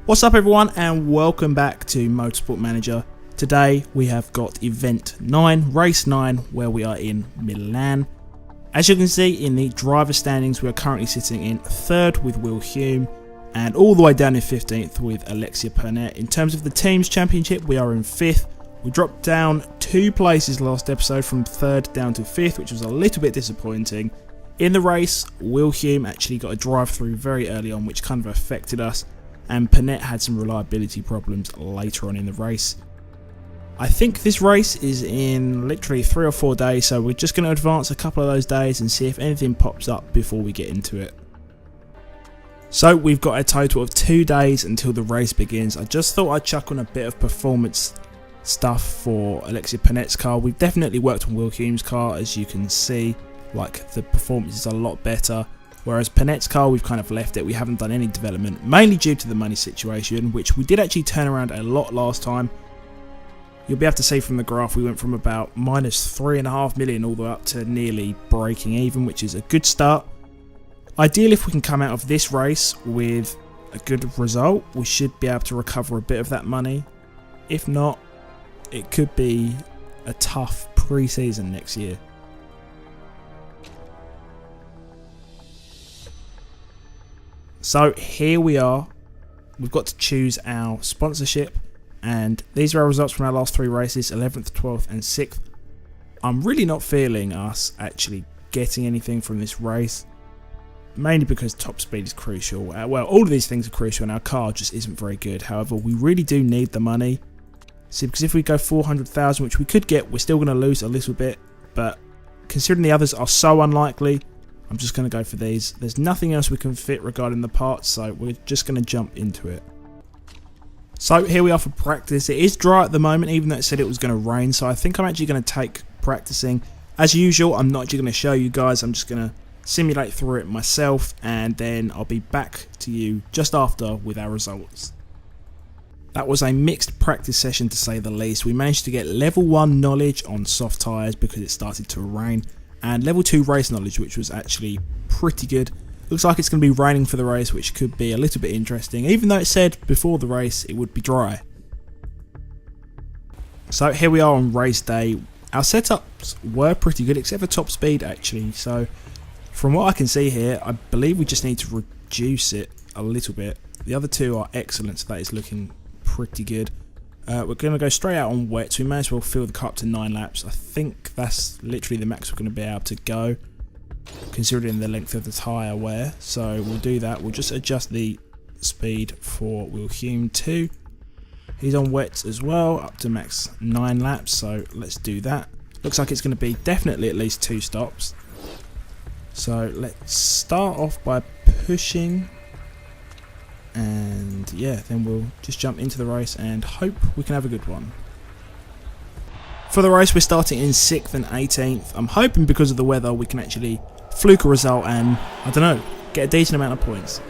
What's up everyone, and welcome back to Motorsport Manager. Today we have got event 9, race 9, where we are in Milan. As you can see in the driver standings, we are currently sitting in 3rd with Will Hume and all the way down in 15th with Alexia Pernette. In terms of the teams championship, we are in 5th. We dropped down 2 places last episode from 3rd down to 5th, which was a little bit disappointing. In the race, Will Hume actually got a drive through very early on, which kind of affected us, and Pernette had some reliability problems later on in the race. I think this race is in literally 3 or 4 days, so we're just going to advance a couple of those days and see if anything pops up before we get into it. So we've got a total of 2 days until the race begins. I just thought I'd chuck on a bit of performance stuff for Alexia Pernette's car. We've definitely worked on Will Hume's car, as you can see, like the performance is a lot better. Whereas Pernette's car, we've kind of left it. We haven't done any development, mainly due to the money situation, which we did actually turn around a lot last time. You'll be able to see from the graph, we went from about minus 3.5 million all the way up to nearly breaking even, which is a good start. Ideally, if we can come out of this race with a good result, we should be able to recover a bit of that money. If not, it could be a tough pre-season next year. So here we are, we've got to choose our sponsorship, and these are our results from our last 3 races, 11th, 12th and 6th. I'm really not feeling us actually getting anything from this race, mainly because top speed is crucial. Well, all of these things are crucial and our car just isn't very good. However, we really do need the money. See, because if we go 400,000, which we could get, we're still going to lose a little bit, but considering the others are so unlikely, I'm just going to go for these. There's nothing else we can fit regarding the parts, so we're just going to jump into it. So here we are for practice. It is dry at the moment, even though it said it was going to rain, so I think I'm actually going to take practicing. As usual, I'm not actually going to show you guys, I'm just going to simulate through it myself, and then I'll be back to you just after with our results. That was a mixed practice session to say the least. We managed to get level 1 knowledge on soft tyres because it started to rain, and level 2 race knowledge, which was actually pretty good. Looks like it's going to be raining for the race, which could be a little bit interesting, even though it said before the race it would be dry. So here we are on race day. Our setups were pretty good, except for top speed actually. So from what I can see here, I believe we just need to reduce it a little bit. The other 2 are excellent, so that is looking pretty good. We're going to go straight out on wet, so we may as well fill the car up to 9 laps. I think that's literally the max we're going to be able to go, considering the length of the tyre wear. So we'll do that. We'll just adjust the speed for Will Hume too. He's on wet as well, up to max 9 laps, so let's do that. Looks like it's going to be definitely at least 2 stops. So let's start off by pushing. And yeah, then we'll just jump into the race and hope we can have a good one. For the race, we're starting in 6th and 18th. I'm hoping because of the weather we can actually fluke a result and, I don't know, get a decent amount of points.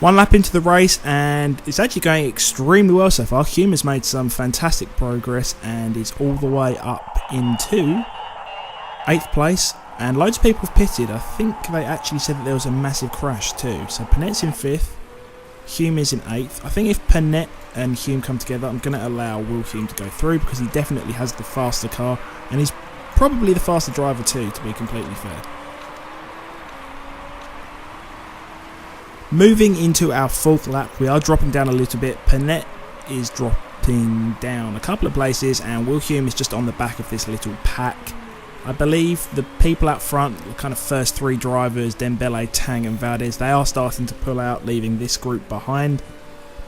One lap into the race, and it's actually going extremely well so far. Hume has made some fantastic progress and is all the way up into 8th place, and loads of people have pitted. I think they actually said that there was a massive crash too. So Pernette's in 5th, Hume is in 8th. I think if Pernette and Hume come together, I'm going to allow Will Hume to go through because he definitely has the faster car, and he's probably the faster driver too, to be completely fair. Moving into our 4th lap, we are dropping down a little bit. Pernette is dropping down a couple of places, and Will Hume is just on the back of this little pack. I believe the people out front, the kind of first 3 drivers, Dembele, Tang and Valdez, they are starting to pull out, leaving this group behind.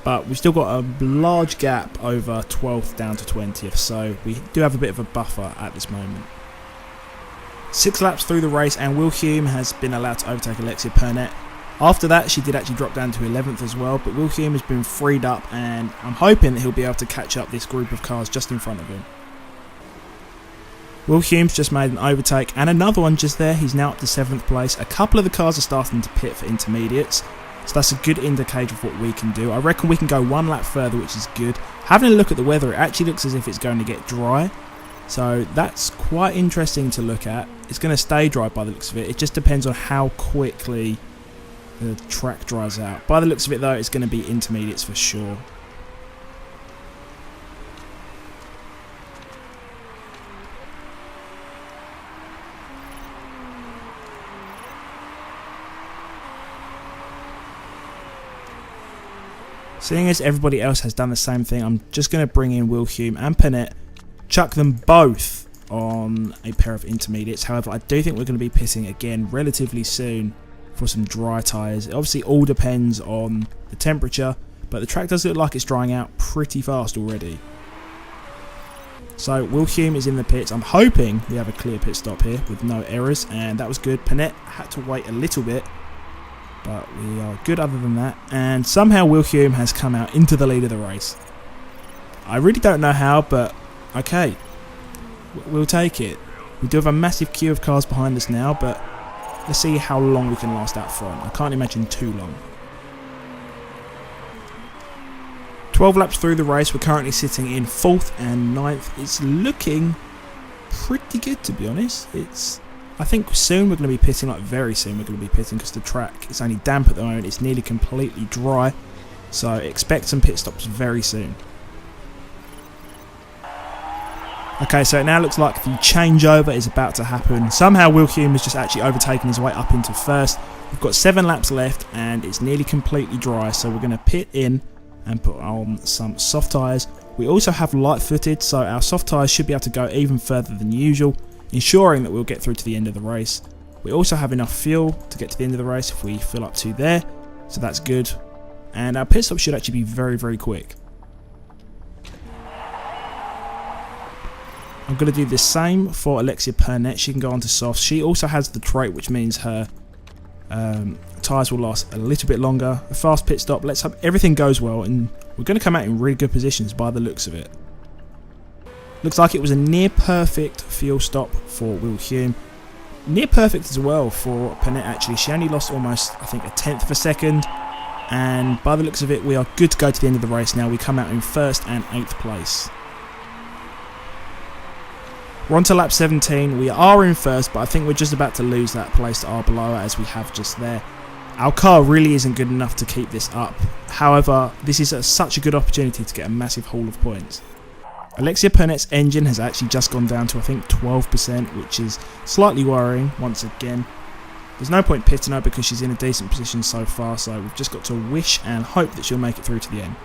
But we've still got a large gap over 12th down to 20th, so we do have a bit of a buffer at this moment. 6 laps through the race, and Will Hume has been allowed to overtake Alexia Pernette. After that, she did actually drop down to 11th as well, but Will Hume has been freed up, and I'm hoping that he'll be able to catch up this group of cars just in front of him. Will Hume's just made an overtake, and another one just there. He's now up to 7th place. A couple of the cars are starting to pit for intermediates, so that's a good indicator of what we can do. I reckon we can go 1 lap further, which is good. Having a look at the weather, it actually looks as if it's going to get dry. So that's quite interesting to look at. It's going to stay dry by the looks of it. It just depends on how quickly the track dries out. By the looks of it though, it's going to be intermediates for sure. Seeing as everybody else has done the same thing, I'm just going to bring in Wilhelm and Panette, chuck them both on a pair of intermediates. However, I do think we're going to be pitting again relatively soon for some dry tyres. It obviously all depends on the temperature, but the track does look like it's drying out pretty fast already. So Wilhelm is in the pits. I'm hoping we have a clear pit stop here with no errors, and that was good. Panette had to wait a little bit, but we are good other than that. And somehow Wilhelm has come out into the lead of the race. I really don't know how, but okay, we'll take it. We do have a massive queue of cars behind us now, but let's see how long we can last out front. I can't imagine too long. 12 laps through the race, we're currently sitting in 4th and 9th. It's looking pretty good, to be honest. I think soon we're going to be pitting, like very soon we're going to be pitting, because the track is only damp at the moment. It's nearly completely dry, so expect some pit stops very soon. Okay, so it now looks like the changeover is about to happen. Somehow Wilhelm has just actually overtaken his way up into first. We've got 7 laps left and it's nearly completely dry, so we're going to pit in and put on some soft tyres. We also have light footed, so our soft tyres should be able to go even further than usual, ensuring that we'll get through to the end of the race. We also have enough fuel to get to the end of the race if we fill up to there, so that's good. And our pit stop should actually be very, very quick. I'm going to do the same for Alexia Pernette. She can go on to soft. She also has the trait, which means her tyres will last a little bit longer. A fast pit stop. Let's hope everything goes well, and we're going to come out in really good positions by the looks of it. Looks like it was a near perfect fuel stop for Wilhelm. Near perfect as well for Pernette actually. She only lost almost, I think, a tenth of a second. And by the looks of it, we are good to go to the end of the race now. We come out in 1st and 8th place. We're on to lap 17. We are in 1st, but I think we're just about to lose that place to our below as we have just there. Our car really isn't good enough to keep this up. However, this is such a good opportunity to get a massive haul of points. Alexia Pernette's engine has actually just gone down to, I think, 12%, which is slightly worrying once again. There's no point pitting her because she's in a decent position so far, so we've just got to wish and hope that she'll make it through to the end.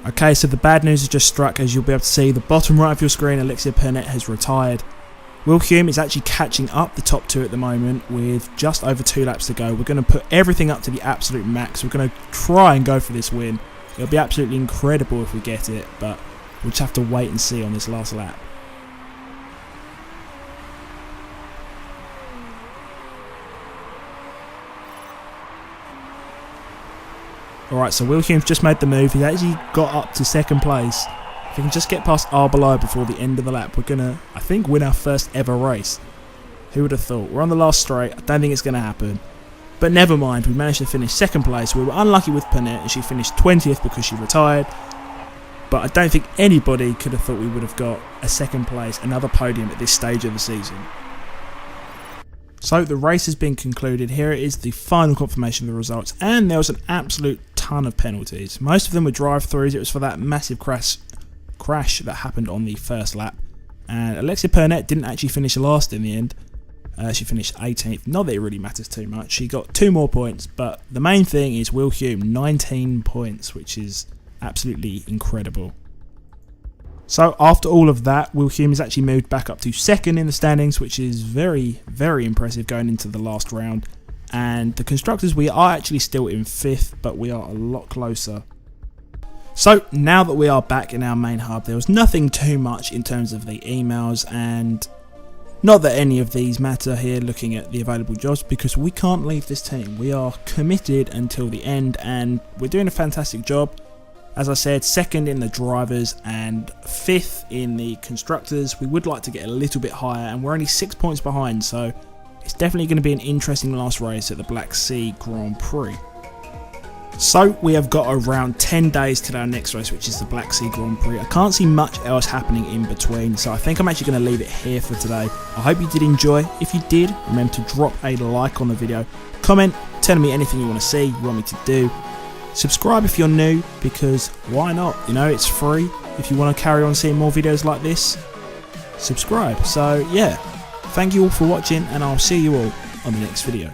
Okay, so the bad news has just struck. As you'll be able to see, the bottom right of your screen, Alexia Pernette has retired. Wilhelm is actually catching up the top 2 at the moment with just over 2 laps to go. We're going to put everything up to the absolute max. We're going to try and go for this win. It'll be absolutely incredible if we get it, but we'll just have to wait and see on this last lap. Alright, so Wilhelm's just made the move. He's actually got up to 2nd place. If we can just get past our below before the end of the lap, we're going to, I think, win our first ever race. Who would have thought? We're on the last straight. I don't think it's going to happen. But never mind, we managed to finish 2nd place. We were unlucky with Pernette and she finished 20th because she retired. But I don't think anybody could have thought we would have got a 2nd place, another podium at this stage of the season. So the race has been concluded. Here it is, the final confirmation of the results, and there was an absolute ton of penalties. Most of them were drive-throughs. It was for that massive crash that happened on the first lap, and Alexia Pernette didn't actually finish last in the end. She finished 18th. Not that it really matters too much. She got 2 more points, but the main thing is Wilhelm, 19 points, which is absolutely incredible. So after all of that, Wilhelm has actually moved back up to 2nd in the standings, which is very, very impressive going into the last round. And the constructors, we are actually still in 5th, but we are a lot closer. So now that we are back in our main hub, there was nothing too much in terms of the emails, and not that any of these matter here looking at the available jobs, because we can't leave this team. We are committed until the end and we're doing a fantastic job. As I said, 2nd in the drivers and 5th in the constructors. We would like to get a little bit higher, and we're only 6 points behind, so it's definitely going to be an interesting last race at the Black Sea Grand Prix. So we have got around 10 days to our next race, which is the Black Sea Grand Prix. I can't see much else happening in between, so I think I'm actually going to leave it here for today. I hope you did enjoy. If you did, remember to drop a like on the video, comment, tell me anything you want to see, you want me to do. Subscribe if you're new, because why not? You know, it's free. If you want to carry on seeing more videos like this, subscribe. So yeah, thank you all for watching, and I'll see you all on the next video.